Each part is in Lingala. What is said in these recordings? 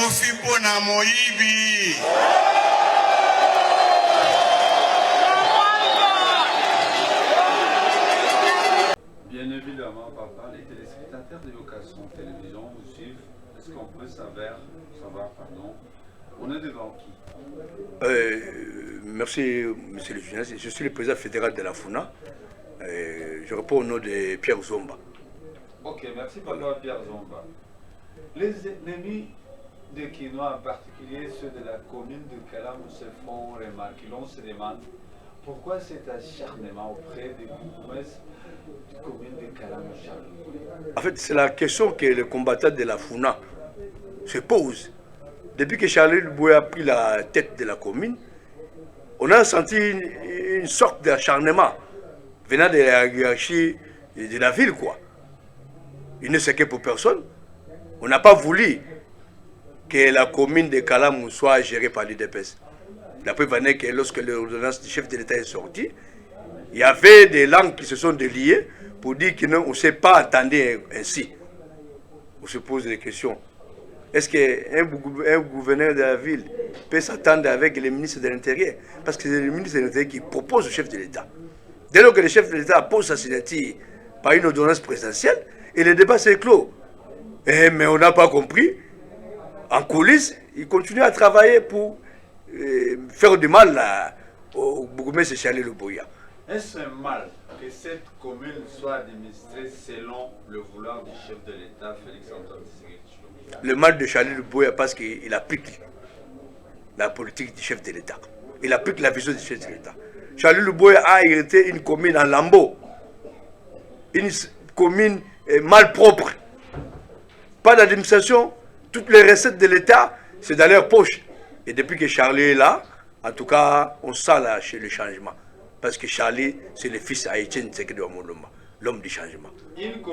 Kofi Pona Moïbi. Bien évidemment, papa, les téléspectateurs de l'occasion télévision vous suivent. Est-ce qu'on peut savoir, on est devant qui? Merci, monsieur le journaliste. Je suis le président fédéral de la FUNA. Je réponds au nom de Pierre Zomba. Ok, merci papa Pierre Zomba. Les ennemis de Kinois, en particulier ceux de la commune de Kalam, se font remarquer. L'on se demande pourquoi cet acharnement auprès des bourgmestres de la commune de Kalam. En fait, c'est la question que les combattants de la FUNA se posent. Depuis que Charlie Luboué a pris la tête de la commune, on a senti une sorte d'acharnement venant de la hiérarchie de la ville, quoi. Il ne s'inquiète pour personne. On n'a pas voulu que la commune de Kalam soit gérée par l'UDPS. La preuve en est que lorsque l'ordonnance du chef de l'État est sortie, il y avait des langues qui se sont déliées pour dire qu'on ne s'est pas entendu ainsi. On se pose des questions. Est-ce qu'un gouverneur de la ville peut s'attendre avec le ministre de l'Intérieur? Parce que c'est le ministre de l'Intérieur qui propose au chef de l'État. Dès lors que le chef de l'État pose sa signature par une ordonnance présidentielle, et le débat s'est clos. Mais on n'a pas compris. En coulisses, il continue à travailler pour faire du mal au bourgmestre Charlie Lubouya. Est-ce un mal que cette commune soit administrée selon le vouloir du chef de l'État, Félix-Antoine Tshisekedi? Le mal de Charlie Lubouya parce qu'il applique la politique du chef de l'État. Il applique la vision du chef de l'État. Charlie Lubouya a hérité une commune en lambeaux. Une commune mal propre. Pas d'administration. Toutes les recettes de l'État, c'est dans leur poche. Et depuis que Charlie est là, en tout cas, on sent là chez le changement. Parce que Charlie, c'est le fils à Etienne Tshisekedi Omoloma, l'homme du changement.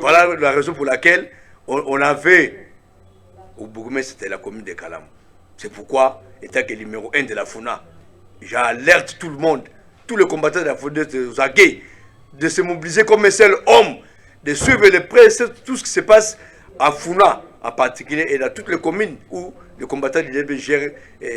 Voilà la raison pour laquelle on avait, au bourgmestre, c'était la commune de Kalam. C'est pourquoi, étant que numéro 1 de la FUNA, j'alerte tout le monde, tous les combattants de la FUNA, de se mobiliser comme un seul homme, de suivre de près tout ce qui se passe à FUNA en particulier et dans toutes les communes où les combattants de l'IDP gèrent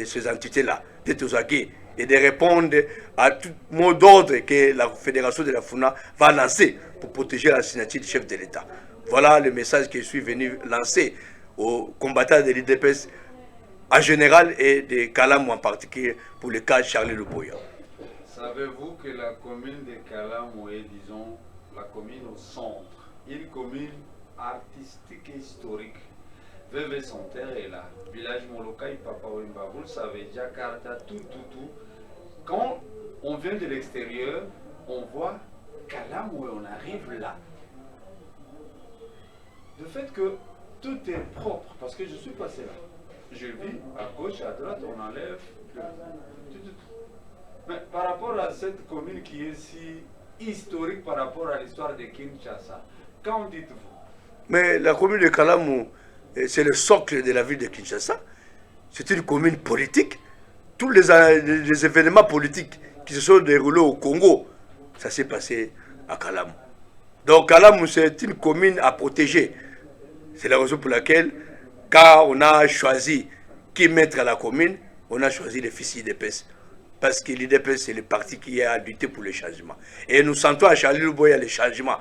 ces entités-là, d'être aux aguets et de répondre à tout mot d'ordre que la fédération de la FUNA va lancer pour protéger la signature du chef de l'État. Voilà le message que je suis venu lancer aux combattants de l'IDPS en général et de Kalam en particulier pour le cas de Charlie Lubouya. Savez-vous que la commune de Kalam est, disons, la commune au centre, une commune artistique et historique? Veve son terre est là. Village Molokai, Papa Wimba, vous le savez, Jakarta, tout. Quand on vient de l'extérieur, on voit Kalam où on arrive là. Le fait que tout est propre, parce que je suis passé là. Je vis à gauche, à droite, on enlève. Mais par rapport à cette commune qui est si historique par rapport à l'histoire de Kinshasa, qu'en dites-vous? Mais la commune de Kalamou, c'est le socle de la ville de Kinshasa. C'est une commune politique. Tous les événements politiques qui se sont déroulés au Congo, ça s'est passé à Kalamou. Donc Kalamou, c'est une commune à protéger. C'est la raison pour laquelle, quand on a choisi qui mettre à la commune, on a choisi les fils d'IDPS. Parce que l'IDPS, c'est le parti qui a lutté pour le changement. Et nous sentons à Charlie Lubouya le changement.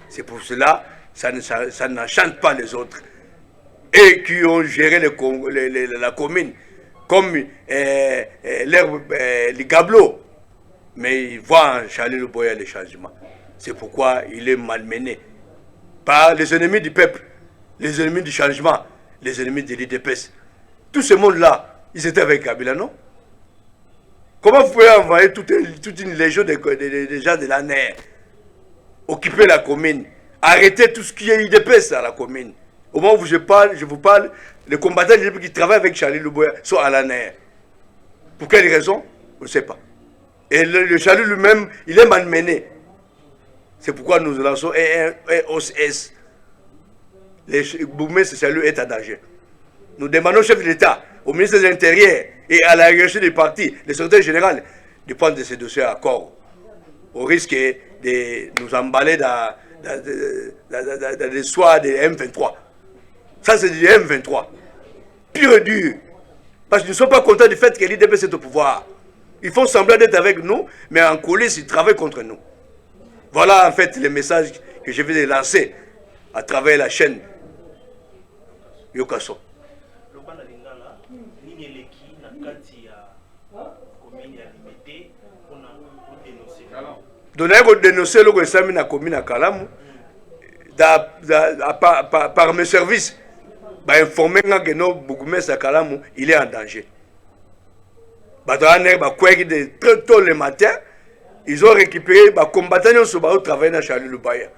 C'est pour cela ça n'enchante pas les autres. Et qui ont géré la commune comme les gablots. Mais ils voient en Charlie Lubouya le changement. C'est pourquoi il est malmené par les ennemis du peuple, les ennemis du changement, les ennemis de l'IDPS. Tout ce monde-là, ils étaient avec Kabila, non? Comment vous pouvez envoyer toute une légion de gens de la NER, occuper la commune, arrêter tout ce qui est IDPS à la commune? Au moment où je vous parle, les combattants qui travaillent avec Charlie Lubouya sont à la NER. Pour quelle raison? On ne sait pas. Et le Charlie lui-même, il est malmené. C'est pourquoi nous lançons un OS. Le bourgmestre Charlie est en danger. Nous demandons au chef de l'État, au ministre de l'Intérieur et à la hiérarchie du parti, le secrétaire général, de prendre ces dossiers à corps, au risque de nous emballer dans l'histoire des M23. Ça, c'est du M23. Pur et dur. Parce qu'ils ne sont pas contents du fait que l'IDPS est au pouvoir. Ils font semblant d'être avec nous, mais en coulisses, ils travaillent contre nous. Voilà en fait les messages que je vais lancer à travers la chaîne Yokaso. Donc, on a dénoncé le gouvernement de la commune à Kalamu par mes services. Bah, informer que nos bourgmestres à Kalamu, il est en danger. Bah, très tôt le matin, ils ont récupéré les combattants qui ont travaillé dans Charlie Lubaya.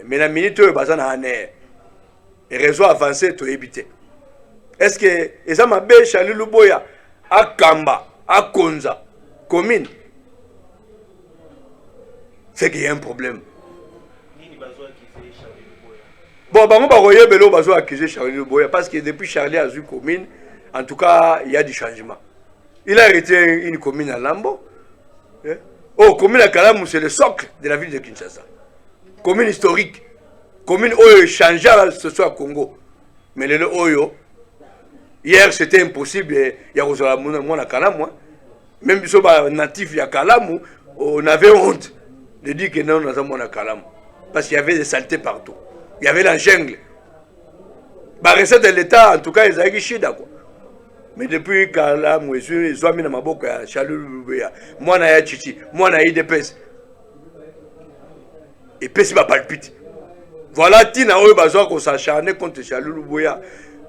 Mais la minute, ils ont un réseau avancé pour éviter. Est-ce que les gens ont Charlie Lubaya à Kamba, à Konza, commune? C'est qu'il y a un problème. Bon, on va accuser Charlie Lubaya parce que depuis Charlie a eu commune, en tout cas, il y a du changement. Il a été une commune à Lambo. Oh, commune à Kalamu, c'est le socle de la ville de Kinshasa. Commune historique. Commune Oyo changé ce soir au Congo. Mais le Oyo, hier c'était impossible. Il y a Kalamu. Même si on est natif de Kalamu, on avait honte de dire que non, nous sommes à Kalamu. Parce qu'il y avait des saletés partout. Il y avait la jungle. La recette de l'État, en tout cas, ils ont chida quoi. Mais depuis Kalamu, ils ont mis dans ma bouche Charlie Lubaya. Moi, je suis Chichi. Moi, je suis IDPS. Et puis, c'est palpite. Voilà, Tina Oyo Bazoa qu'on s'acharne contre Charlie Lubaya.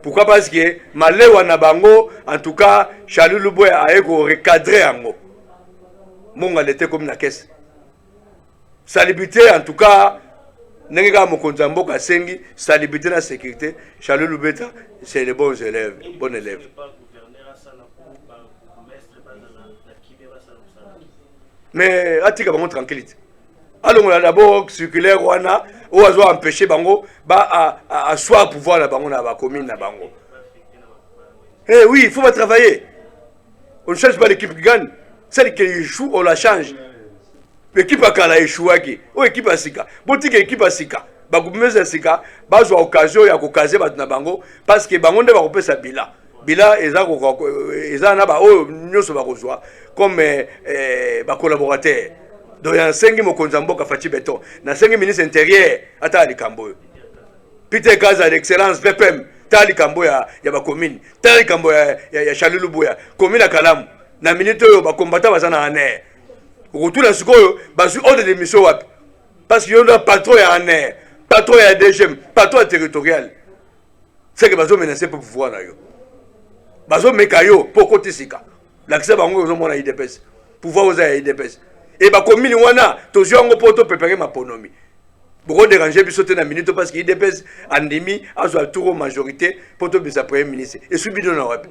Pourquoi? Parce que Maléwa Nabango, en tout cas, Charlie Lubaya a été recadré en haut. Mon elle était comme la caisse. Salubrité, en tout cas, Nenga Mokonzambo Kasengi, salubrité la sécurité. Charlie Lubaya, c'est les bons élèves. Bons élèves. Mais atika bango tranquillité. Alors on a d'abord circulaire wana ou a empêché bango à asseoir pouvoir la bango na ba commune na bango. Eh oui, il faut pas travailler. On ne change pas l'équipe qui gagne. Celle qui échoue, on la change. L'équipe a kala échouaki. Ou équipe a sika. Boti que équipe a sika. Ba goumeza sika, ba zo occasion ya ko kaze ba na bango parce que bango nde ba ko pesa bila. Bila eza na ba o nyoso ba kozwa comme collaborateur. Donc il y a 5 mokonzambo ka Fati Beton, na 5 ministre intérieur ata likambo. Peter Kaza d'excellence VPM, ta likambo ya ba commune, ta likambo ya Charlie Lubaya, commune à Kalamu. Na minute yo ba combattant bazana aner. Retour na sikoyo ba su ordre de mission wapi. Parce que y a patron ya aner, patron ya DGM, patron territorial. C'est que bazo menacer pour pouvoir na yo. Bazo mekayo pour côté sika. L'accès bango aux hommes à IDPS. Pouvoir aux IDPS. Et bah comme wana, tous les gens pour préparer ma ponomie. Pour déranger puis sauter dans minute parce que IDPS en demi a soit tour majorité pour tout bisa premier ministre. Et subi de na web.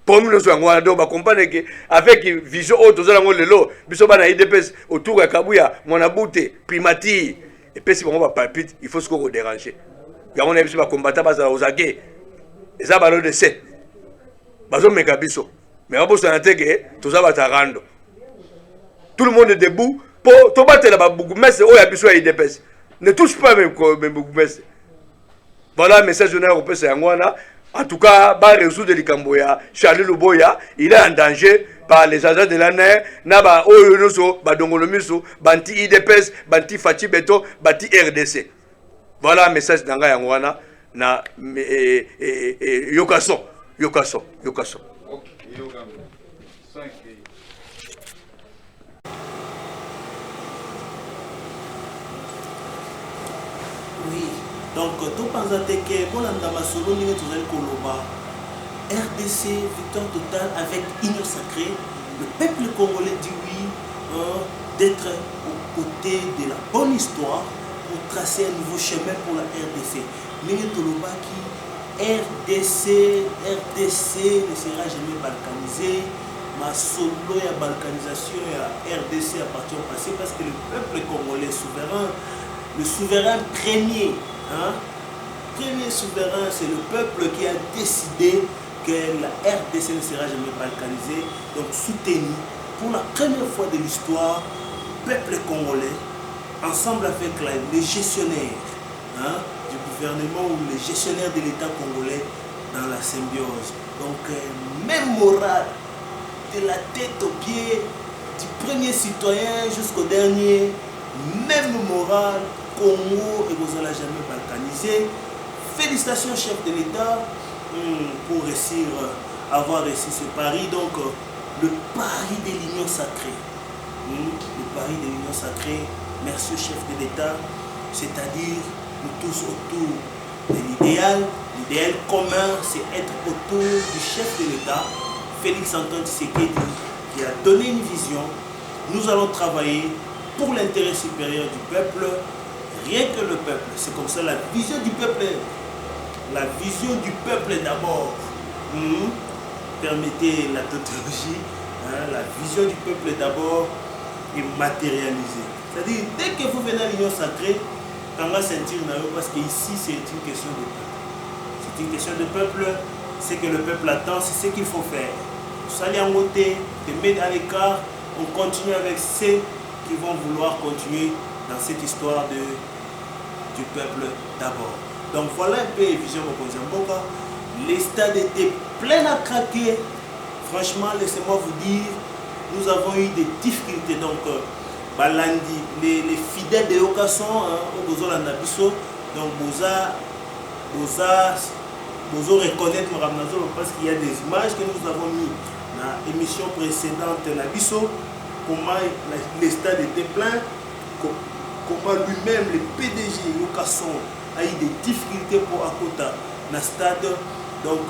Pour nous nous wana donc ba comprendre que avec vision autre tous les lelo biso ba na IDPS autour ya Kabuya, Monabute, Primati et puis si on va palpite, il faut se qu'on déranger. Ya on a biso ba combattre basa ozake. Et ça ba de c'est. Bazo mekabiso. Mais on peut se noter que tout ça va t'arrendre. Tout le monde est debout pour te battre là-bas. Bougumès, oh, il y a IDPS. Ne touche pas même Bougumès. Voilà le message général européen, c'est en tout cas, va résoudre les Camboya. Charlie Lubaya, il est en danger par les agents de l'ANR. Naba, Oyonoso, Badongolomiso, Banti IDPS, Banti Fati Beto, Banti RDC. Voilà le message d'Anga Yangwana, na Yokaso. Yokaso. Oui, donc tout pense que pour l'endama solo nous allons Koloba RDC victoire totale avec union sacrée. Le peuple congolais dit oui d'être aux côtés de la bonne histoire pour tracer un nouveau chemin pour la RDC. Mais Koloba qui RDC ne sera jamais balkanisé. Ma solo ya balkanisation ya RDC appartient au passé parce que le peuple congolais souverain, le souverain premier, premier souverain, c'est le peuple qui a décidé que la RDC ne sera jamais balkanisée. Donc soutenu pour la première fois de l'histoire, peuple congolais, ensemble avec les gestionnaires du gouvernement ou les gestionnaires de l'État congolais, dans la symbiose. Donc, même morale, de la tête aux pieds, du premier citoyen jusqu'au dernier, même morale, Congo et vous n'allez jamais balkaniser. Félicitations, chef de l'État, pour avoir réussi ce pari. Donc, le pari de l'union sacrée. Le pari de l'union sacrée. Merci au chef de l'État, c'est-à-dire nous tous autour de l'idéal. L'idéal commun, c'est être autour du chef de l'État, Félix Antoine Tshisekedi, qui a donné une vision. Nous allons travailler pour l'intérêt supérieur du peuple, rien que le peuple. C'est comme ça la vision du peuple. La vision du peuple d'abord. Permettez la tautologie. La vision du peuple d'abord est matérialisée. C'est-à-dire, dès que vous venez à l'union sacrée, on va sentir parce qu'ici, c'est une question de peuple. C'est une question de peuple. Ce que le peuple attend, c'est ce qu'il faut faire. Salut en côté, te mettre à l'écart, on continue avec ceux qui vont vouloir continuer dans cette histoire du peuple d'abord. Donc voilà un peu Vision Mokonzi-Mboka. Les stades étaient pleins à craquer. Franchement, laissez-moi vous dire, nous avons eu des difficultés. Donc, Balandi, les fidèles de Yokason, au Bozolanda Bisso, donc Bozo reconnaître parce qu'il y a des images que nous avons mis dans l'émission précédente de Bisso, comment les stades étaient pleins, comment lui-même, le PDG Yokason, a eu des difficultés pour Akota dans le stade. Donc,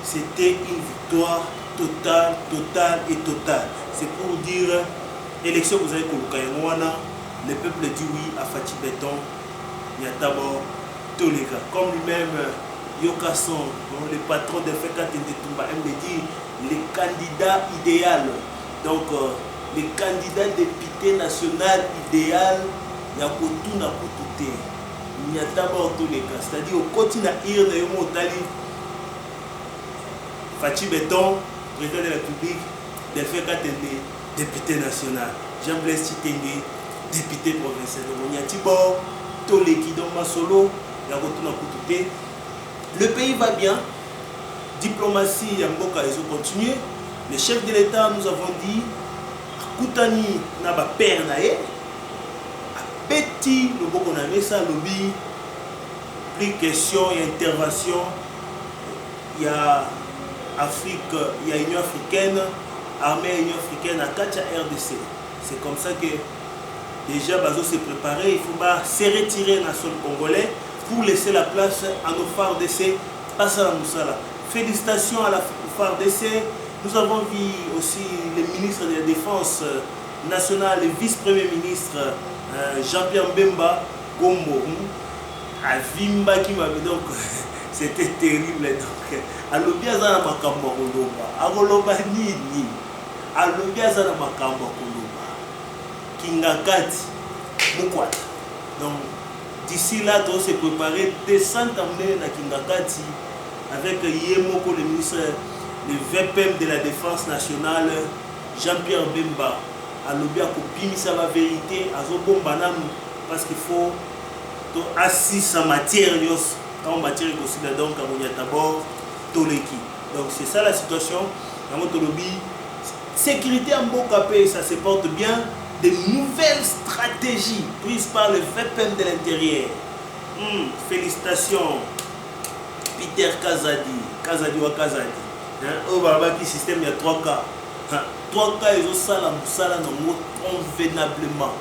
c'était une victoire totale. C'est pour dire, élection, vous avez le peuple dit oui à Fachi Béton, il y a d'abord tous les gars. Comme lui-même, Yokason, le patron de Feka Tendetumba, aime dire les candidats idéal. Donc, les candidats députés national idéal, il y a tout n'a pas tout. Il y a d'abord tous les cas. C'est-à-dire, au continent Ir de Yomotali, Fachi Béton, président de la République, de Feka Tende, député national. Jean-Blaise Chitenge, député provincial. Donc, il y a Tibor, Toleki, donc Masolo, il y a tout n'a pas tout. Le pays va bien. Diplomatie, Yamboka, ils ont continué. Les chefs de l'État, nous avons dit, Koutani n'a pas peur d'ailleurs. Petit, le beau qu'on avait ça, lobby, plus question et intervention. Il y a Afrique, il y a Union africaine, armée Union africaine à Kacha RDC. C'est comme ça que déjà Bazo s'est préparé. Il faut se retirer dans le sol congolais pour laisser la place à nos phares d'essai. Félicitations à la phare d'essai. Nous avons vu aussi le ministre de la Défense nationale, le vice-premier ministre Jean-Pierre Mbemba Gombo. À Vimba qui m'avait donc c'était terrible. Donc, à l'Obiazana Makamba Koloba, à Koloba Nini, à l'Obiazana Makamba Koloba, Kingakati, Mukwata. Donc, d'ici là, on s'est préparé descendre amener à Kingakati avec Yemoko, le ministre, le VPM de la Défense nationale, Jean-Pierre Bemba, à l'Obia Kopimi, ça va vérité, à Zobombanam, parce qu'il faut assis en matière, en matière aussi, donc à d'abord Toleki. Donc c'est ça la situation. Sécurité en Bokapé, ça se porte bien. De nouvelles stratégies prises par le VPM de l'intérieur. Félicitations, Peter Kazadi ou Kazadi. Au Babaki système, il y a 3 cas. 3 cas, ils ont ça convenablement.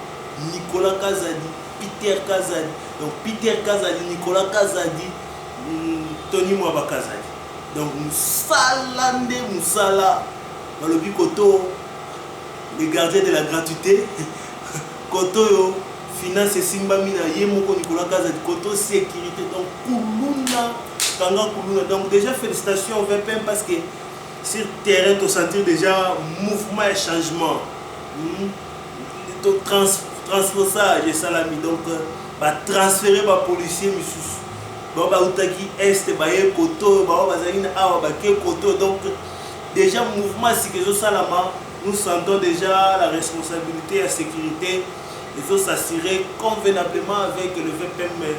Nicolas Kazadi, Peter Kazadi. Donc Peter Kazadi, Nicolas Kazadi, Tony Mwaba Kazadi. Donc Moussalande Moussala, dans le Koto, les gardiens de la gratuité, Koto, finance Simbamina, Yemoko Nicolas Kazadi, Koto, sécurité, donc Kuluna, Kanga Kuluna. Donc déjà félicitations au VPM parce que sur le terrain, tu sens déjà mouvement et changement. Transposage et salami. Donc, transférer les policiers, donc déjà mouvement nous sentons déjà la responsabilité et la sécurité. Il faut s'assurer convenablement avec le VPM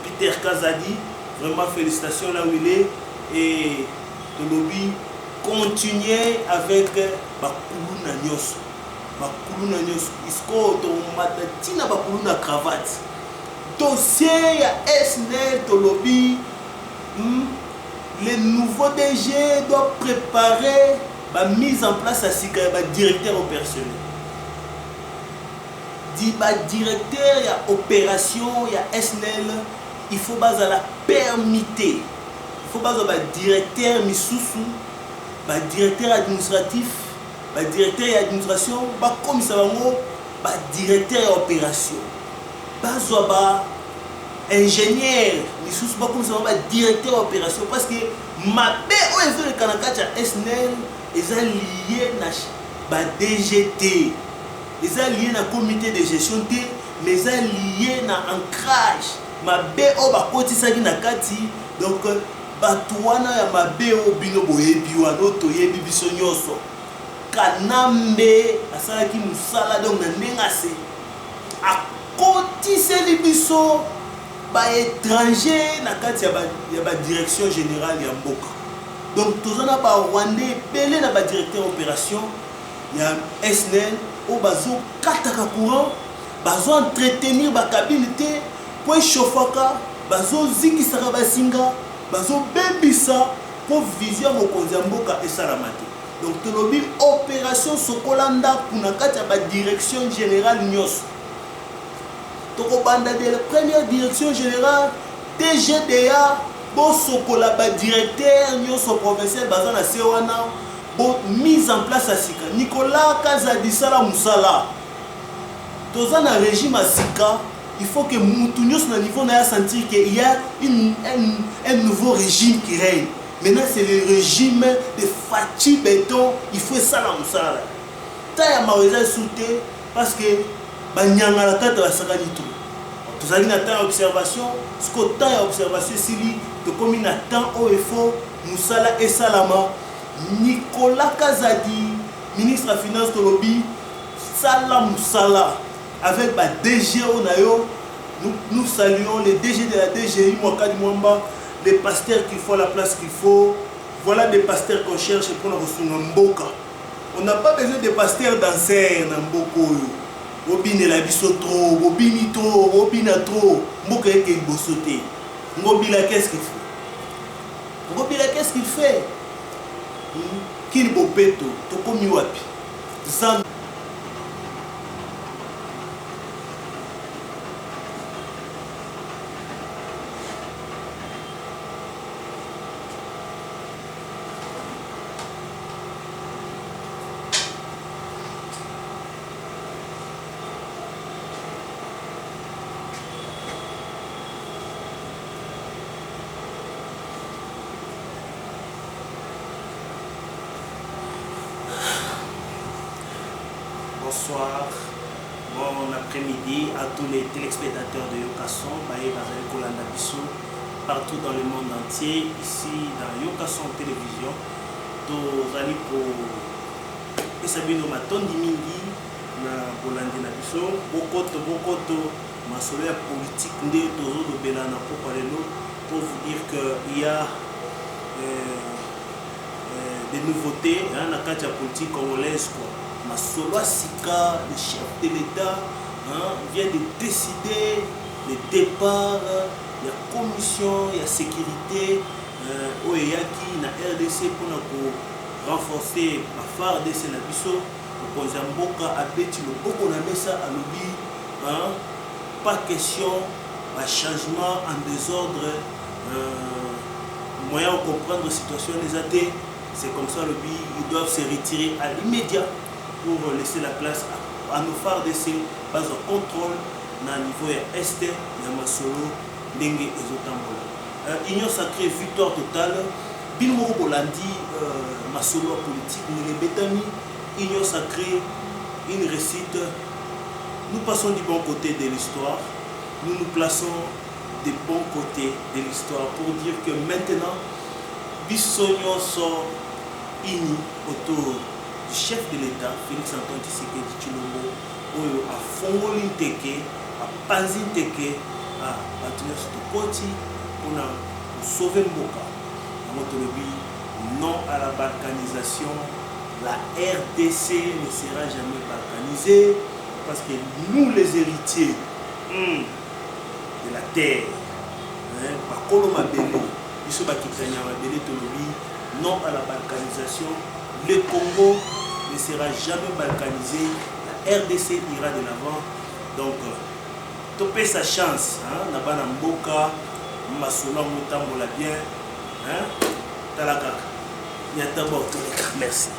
Peter Kazadi. Vraiment félicitations là où il est. Et le lobby continuer avec Bakuluna Nyos. Bakuluna Nyos. Isko to matatina Bakuluna cravate. Dossier à SNEL to lobby. Les nouveaux DG doivent préparer la mise en place à Sika, directeur opérationnel. Dit directeur, il y a opération, il y a SNEL, il faut baser la permiter. Il faut baser directeur Missoussou, directeur administratif, directeur d'administration, commissaire, directeur opération. Bazoaba ingénieur, Missoussou, commissaire, directeur opération. Parce que ma BO le Kanakacha SNEL, ils sont liés à DGT. Ils sont liés à comité de gestion, mais ils sont liés à ancrage. Ma BO va continuer à Kati. Donc, Batouana ya ma BO bino boyebi wano toyebi biso nyoso. Kanambe asalaki musala donc na nengase. A kotiseli biso ba étranger na kati ya ba direction générale ya mboka. Donc tozana ba Rwandais belé na ba directeur opération ya SNEL o bazo kataka courant bazo entretenir ba cabine te po chauffaka bazo zikisaka basinga bazo bebisa po vision mokonzi ya mboka esalamate. Donc tolobi opération sokolanda kuna kati ya ba direction générale nyos. Toko banda de la première direction générale TGDA bo sokola ba directeur nyos provincial baza na sewana bo mise en place à Sika. Nicolas Kazadi Sala Moussala. Dans un régime à Sika, il faut que Moutounyos na niveau na sentir qu'il y a un nouveau régime qui règne. Maintenant c'est le régime de Fatih Béton, il faut ça la Moussala. Taya Maréza souté parce que Banyanga la carte la Saka Nito. Tous allez na temps observation, ce que temps observation sili de comme il attend au effort Moussala et Salama. Nicolas Kazadi, ministre de la Finance de lobby, Salah Moussala, avec la DG Onayo, nous saluons les DG de la DGI, Mwakadi Mwamba, les pasteurs qui font la place qu'il faut. Voilà des pasteurs qu'on cherche pour nous Mboka. On n'a pas besoin de pasteurs danseurs dans Mboko. Obine la bisotro, Obini trop, Obina trop, Mboka est qu'il bossote. Ngobila qu'est-ce qu'il fait? Ngobila qu'est-ce qu'il fait? Qu'il bopeto, toko miwapi. Zan. Bonsoir, bon après-midi à tous les téléspectateurs de Yokason, partout dans le monde entier, ici dans Yokason Télévision. Nous allons pour Esabino Matondi Mingi, na Bolandi na biso, Bokoto, ma solaire politique de Tozo de Belana pour vous dire qu'il y a des nouveautés dans la carte politique congolaise. Masolo Sika, le chef de l'État, vient de décider le départ, il y a commission, il y a sécurité, Oyaki, na RDC pour renforcer la phare de Sénabiso, pour Zamboka, Abeti, le Boko Namesa, à l'oubli, pas question, un changement en désordre, moyen de comprendre la situation des athées, c'est comme ça, ils doivent se retirer à l'immédiat pour laisser la place à nos phares d'essai, pas au contrôle dans le niveau est, Yamasolo, Dengue et Zotambola. Union sacrée, victoire totale. Bilmoro Bolandi, Masolo politique, nous les bétami, Union sacrée, une récite. Nous passons du bon côté de l'histoire, nous nous plaçons des bons côtés de l'histoire pour dire que maintenant, Bissonio sort ini autour du chef de l'État, Félix Antoine Tshisekedi Tshilombo, oyo a fongoli nteke, a panzi nteke, a batunyo sotokoti, pour sauver Mboka. Non à la balkanisation. La RDC ne sera jamais balkanisée parce que nous, les héritiers de la terre, non à la balkanisation, le Congo ne sera jamais balkanisé, la RDC ira de l'avant. Donc, topé sa chance, Nabana Mboka, Massoula Moutambola bien, Talakaka, Nyatabo, merci.